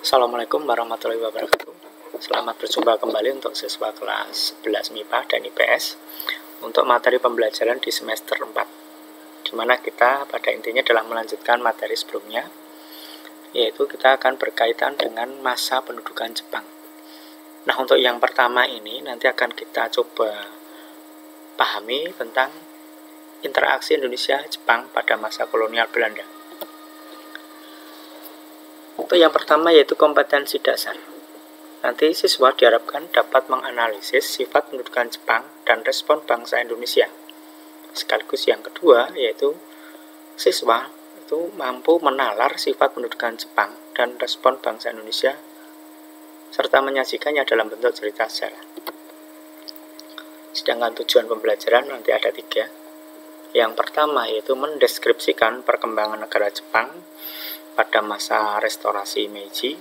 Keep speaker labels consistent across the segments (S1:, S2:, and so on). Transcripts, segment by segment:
S1: Assalamualaikum warahmatullahi wabarakatuh. Selamat berjumpa kembali untuk siswa kelas 11 MIPA dan IPS untuk materi pembelajaran di semester 4, di mana kita pada intinya dalam melanjutkan materi sebelumnya, yaitu kita akan berkaitan dengan masa pendudukan Jepang. Nah, untuk yang pertama ini nanti akan kita coba pahami tentang interaksi Indonesia-Jepang pada masa kolonial Belanda. Untuk yang pertama yaitu kompetensi dasar. Nanti siswa diharapkan dapat menganalisis sifat pendudukan Jepang dan respon bangsa Indonesia. Sekaligus yang kedua yaitu siswa itu mampu menalar sifat pendudukan Jepang dan respon bangsa Indonesia serta menyajikannya dalam bentuk cerita sejarah. Sedangkan tujuan pembelajaran nanti ada 3. Yang pertama yaitu mendeskripsikan perkembangan negara Jepang pada masa restorasi Meiji.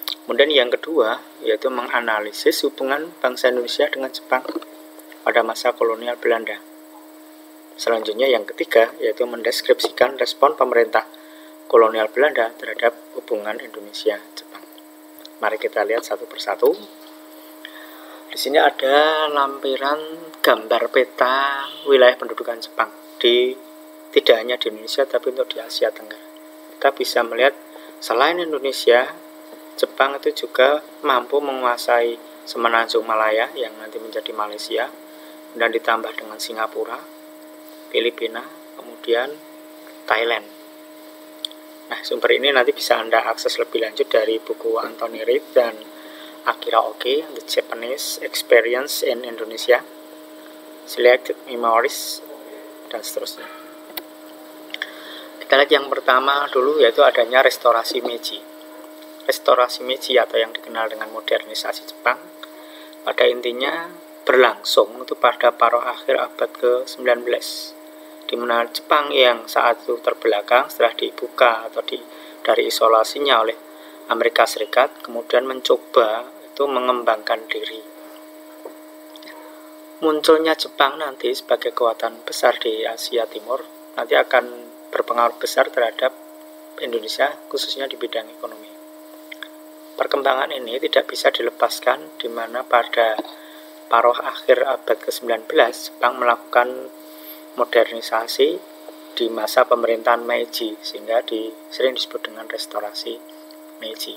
S1: Kemudian yang kedua yaitu menganalisis hubungan bangsa Indonesia dengan Jepang pada masa kolonial Belanda. Selanjutnya yang ketiga yaitu mendeskripsikan respon pemerintah kolonial Belanda terhadap hubungan Indonesia-Jepang. Mari kita lihat satu persatu. Di sini ada lampiran gambar peta wilayah pendudukan Jepang tidak hanya di Indonesia tapi untuk di Asia Tenggara. Kita bisa melihat selain Indonesia, Jepang itu juga mampu menguasai Semenanjung Malaya yang nanti menjadi Malaysia, dan ditambah dengan Singapura, Filipina, kemudian Thailand. Nah, sumber ini nanti bisa Anda akses lebih lanjut dari buku Anthony Reid dan Akira Oki, The Japanese Experience in Indonesia, Selected Memories, dan seterusnya. Kita lihat yang pertama dulu yaitu adanya restorasi Meiji. Restorasi Meiji atau yang dikenal dengan modernisasi Jepang pada intinya berlangsung itu pada paruh akhir abad ke-19, di mana Jepang yang saat itu terbelakang setelah dibuka atau dari isolasinya oleh Amerika Serikat kemudian mencoba itu mengembangkan diri. Munculnya Jepang nanti sebagai kekuatan besar di Asia Timur nanti akan berpengaruh besar terhadap Indonesia khususnya di bidang ekonomi. Perkembangan ini tidak bisa dilepaskan di mana pada paruh akhir abad ke-19 Jepang melakukan modernisasi di masa pemerintahan Meiji sehingga sering disebut dengan restorasi Meiji.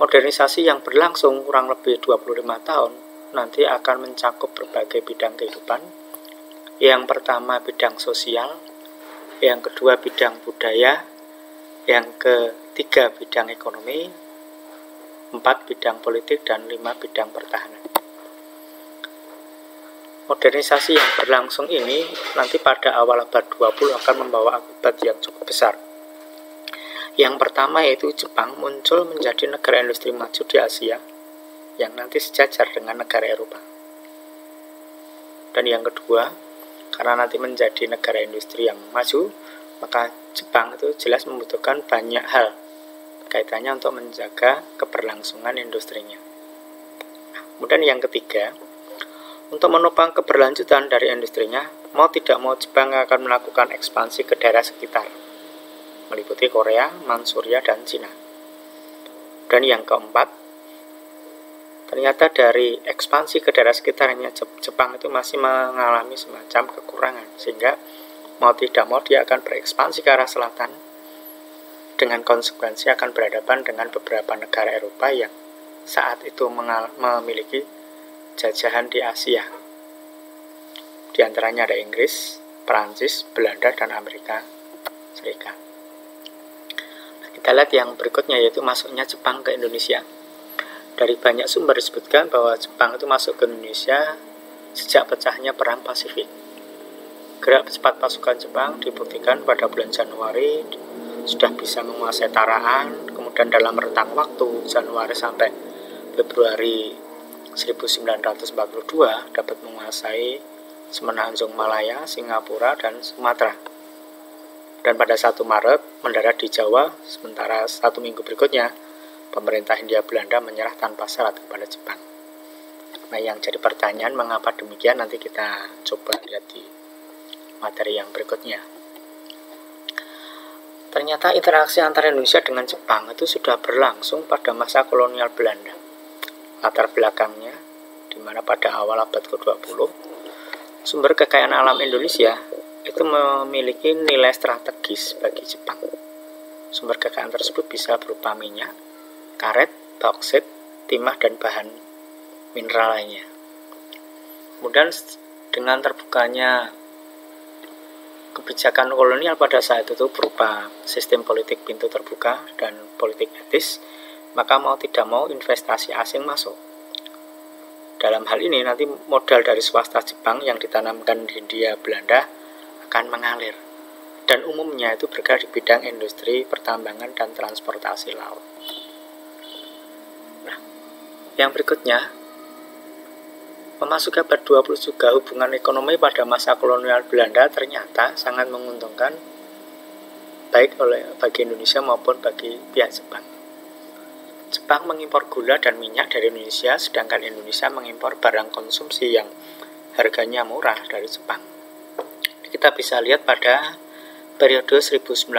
S1: Modernisasi yang berlangsung kurang lebih 25 tahun nanti akan mencakup berbagai bidang kehidupan. Yang pertama bidang sosial, yang kedua bidang budaya, yang ketiga bidang ekonomi, 4 bidang politik, dan 5 bidang pertahanan. Modernisasi yang berlangsung ini nanti pada awal abad 20 akan membawa akibat yang cukup besar. Yang pertama yaitu Jepang muncul menjadi negara industri maju di Asia yang nanti sejajar dengan negara Eropa. Dan yang kedua, karena nanti menjadi negara industri yang maju, maka Jepang itu jelas membutuhkan banyak hal kaitannya untuk menjaga keberlangsungan industrinya. Kemudian yang ketiga, untuk menopang keberlanjutan dari industrinya, mau tidak mau Jepang akan melakukan ekspansi ke daerah sekitar, meliputi Korea, Manchuria, dan Cina. Dan yang keempat, ternyata dari ekspansi ke daerah sekitarnya Jepang itu masih mengalami semacam kekurangan, sehingga mau tidak mau dia akan berekspansi ke arah selatan dengan konsekuensi akan berhadapan dengan beberapa negara Eropa yang saat itu memiliki jajahan di Asia. Di antaranya ada Inggris, Perancis, Belanda, dan Amerika Serikat. Nah, kita lihat yang berikutnya yaitu masuknya Jepang ke Indonesia. Dari banyak sumber disebutkan bahwa Jepang itu masuk ke Indonesia sejak pecahnya Perang Pasifik. Gerak cepat pasukan Jepang dibuktikan pada bulan Januari sudah bisa menguasai Taraan, kemudian dalam rentang waktu Januari sampai Februari 1942 dapat menguasai Semenanjung Malaya, Singapura, dan Sumatera. Dan pada 1 Maret mendarat di Jawa, sementara 1 minggu berikutnya pemerintah Hindia Belanda menyerah tanpa syarat kepada Jepang. Nah, yang jadi pertanyaan mengapa demikian nanti kita coba lihat di materi yang berikutnya. Ternyata interaksi antara Indonesia dengan Jepang itu sudah berlangsung pada masa kolonial Belanda. Latar belakangnya, di mana pada awal abad ke-20, sumber kekayaan alam Indonesia itu memiliki nilai strategis bagi Jepang. Sumber kekayaan tersebut bisa berupa minyak, karet, bauksit, timah, dan bahan mineral lainnya. Kemudian dengan terbukanya kebijakan kolonial pada saat itu berupa sistem politik pintu terbuka dan politik etis, maka mau tidak mau investasi asing masuk. Dalam hal ini nanti modal dari swasta Jepang yang ditanamkan di Hindia Belanda akan mengalir, dan umumnya itu bergerak di bidang industri, pertambangan, dan transportasi laut. Nah, yang berikutnya, memasuki abad 20 juga hubungan ekonomi pada masa kolonial Belanda ternyata sangat menguntungkan baik bagi Indonesia maupun bagi pihak Jepang. Jepang mengimpor gula dan minyak dari Indonesia, sedangkan Indonesia mengimpor barang konsumsi yang harganya murah dari Jepang. Kita bisa lihat pada periode 1918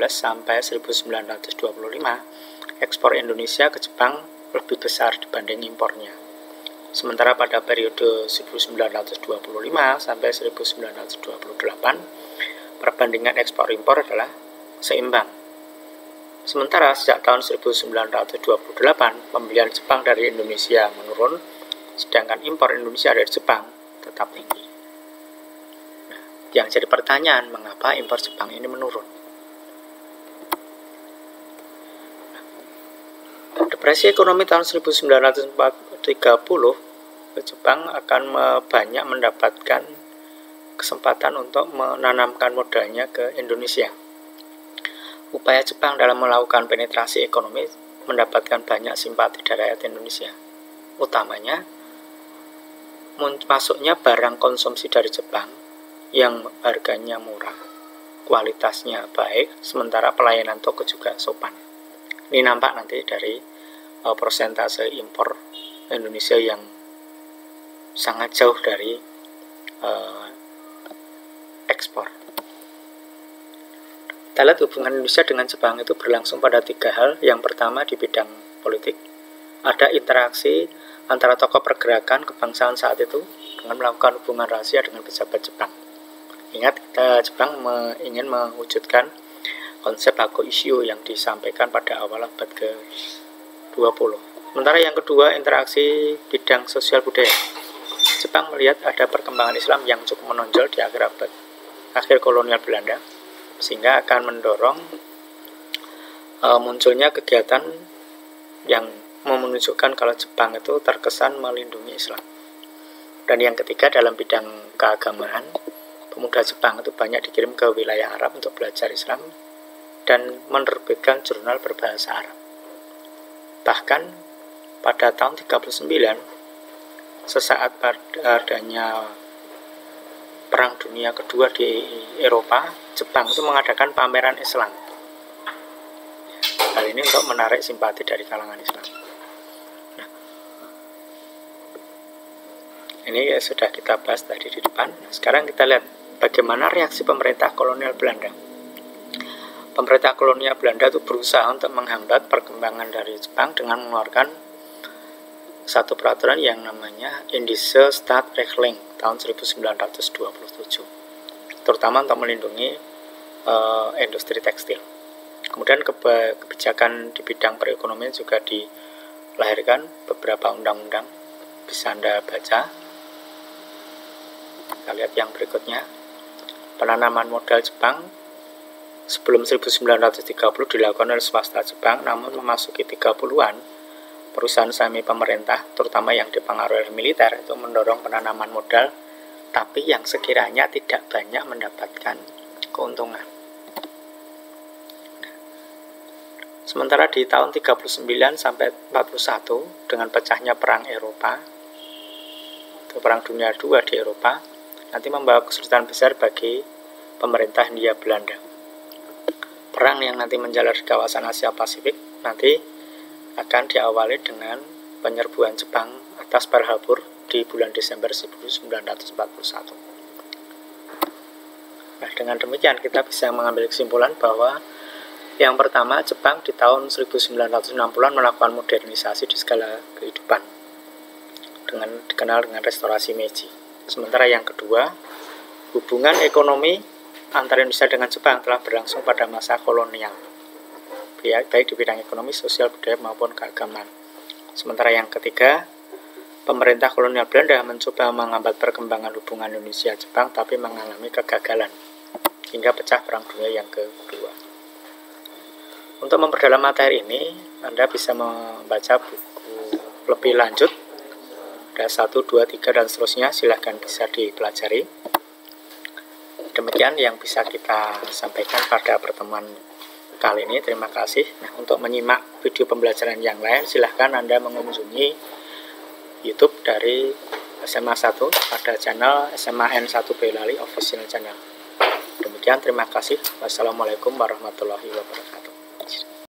S1: sampai 1925, ekspor Indonesia ke Jepang lebih besar dibanding impornya. Sementara pada periode 1925 sampai 1928, perbandingan ekspor-impor adalah seimbang. Sementara sejak tahun 1928, pembelian Jepang dari Indonesia menurun, sedangkan impor Indonesia dari Jepang tetap tinggi. Nah, yang jadi pertanyaan, mengapa impor Jepang ini menurun? Depresi ekonomi tahun 1930, Jepang akan banyak mendapatkan kesempatan untuk menanamkan modalnya ke Indonesia. Upaya Jepang dalam melakukan penetrasi ekonomi mendapatkan banyak simpati dari rakyat Indonesia. Utamanya, masuknya barang konsumsi dari Jepang yang harganya murah, kualitasnya baik, sementara pelayanan toko juga sopan. Ini nampak nanti dari persentase impor Indonesia yang sangat jauh dari ekspor. Kita lihat hubungan Indonesia dengan Jepang itu berlangsung pada 3 hal. Yang pertama di bidang politik, ada interaksi antara tokoh pergerakan kebangsaan saat itu dengan melakukan hubungan rahasia dengan pejabat Jepang. Ingat, Jepang ingin mewujudkan konsep Hago-Issho yang disampaikan pada awal abad ke-20. Sementara yang kedua, interaksi bidang sosial budaya. Jepang melihat ada perkembangan Islam yang cukup menonjol di akhir kolonial Belanda, sehingga akan mendorong munculnya kegiatan yang menunjukkan kalau Jepang itu terkesan melindungi Islam. Dan yang ketiga, dalam bidang keagamaan, pemuda Jepang itu banyak dikirim ke wilayah Arab untuk belajar Islam dan menerbitkan jurnal berbahasa Arab. Bahkan pada tahun 1939, sesaat pada adanya Perang Dunia Kedua di Eropa, Jepang itu mengadakan pameran Islam. Hal ini untuk menarik simpati dari kalangan Islam. Nah, ini sudah kita bahas tadi di depan. Sekarang kita lihat bagaimana reaksi pemerintah kolonial Belanda. Pemerintah kolonial Belanda itu berusaha untuk menghambat perkembangan dari Jepang dengan mengeluarkan satu peraturan yang namanya Indische Staatsrechtling tahun 1927, terutama untuk melindungi industri tekstil. Kemudian kebijakan di bidang perekonomian juga dilahirkan beberapa undang-undang, bisa Anda baca. Kita lihat yang berikutnya, penanaman modal Jepang sebelum 1930 dilakukan oleh swasta Jepang, namun memasuki 30-an, perusahaan semi pemerintah, terutama yang dipengaruhi militer, itu mendorong penanaman modal, tapi yang sekiranya tidak banyak mendapatkan keuntungan. Sementara di tahun 39 sampai 41, dengan pecahnya perang Eropa, atau perang dunia II di Eropa, nanti membawa kesulitan besar bagi pemerintah Hindia Belanda. Perang yang nanti menjalar di kawasan Asia Pasifik nanti akan diawali dengan penyerbuan Jepang atas Pearl Harbor di bulan Desember 1941. Nah, dengan demikian kita bisa mengambil kesimpulan bahwa yang pertama, Jepang di tahun 1960-an melakukan modernisasi di segala kehidupan dengan dikenal dengan restorasi Meiji. Sementara yang kedua, hubungan ekonomi antara Indonesia dengan Jepang telah berlangsung pada masa kolonial, baik di bidang ekonomi, sosial, budaya maupun keagamaan. Sementara yang ketiga, pemerintah kolonial Belanda mencoba menghambat perkembangan hubungan Indonesia-Jepang tapi mengalami kegagalan hingga pecah Perang Dunia yang kedua. Untuk memperdalam materi ini, Anda bisa membaca buku lebih lanjut. Ada 1, 2, 3, dan seterusnya, silahkan bisa dipelajari. Demikian yang bisa kita sampaikan pada pertemuan kali ini. Terima kasih. Nah, untuk menyimak video pembelajaran yang lain, silahkan Anda mengunjungi YouTube dari SMA 1 pada channel SMA N1 Boyolali Official Channel. Demikian, terima kasih. Wassalamualaikum warahmatullahi wabarakatuh.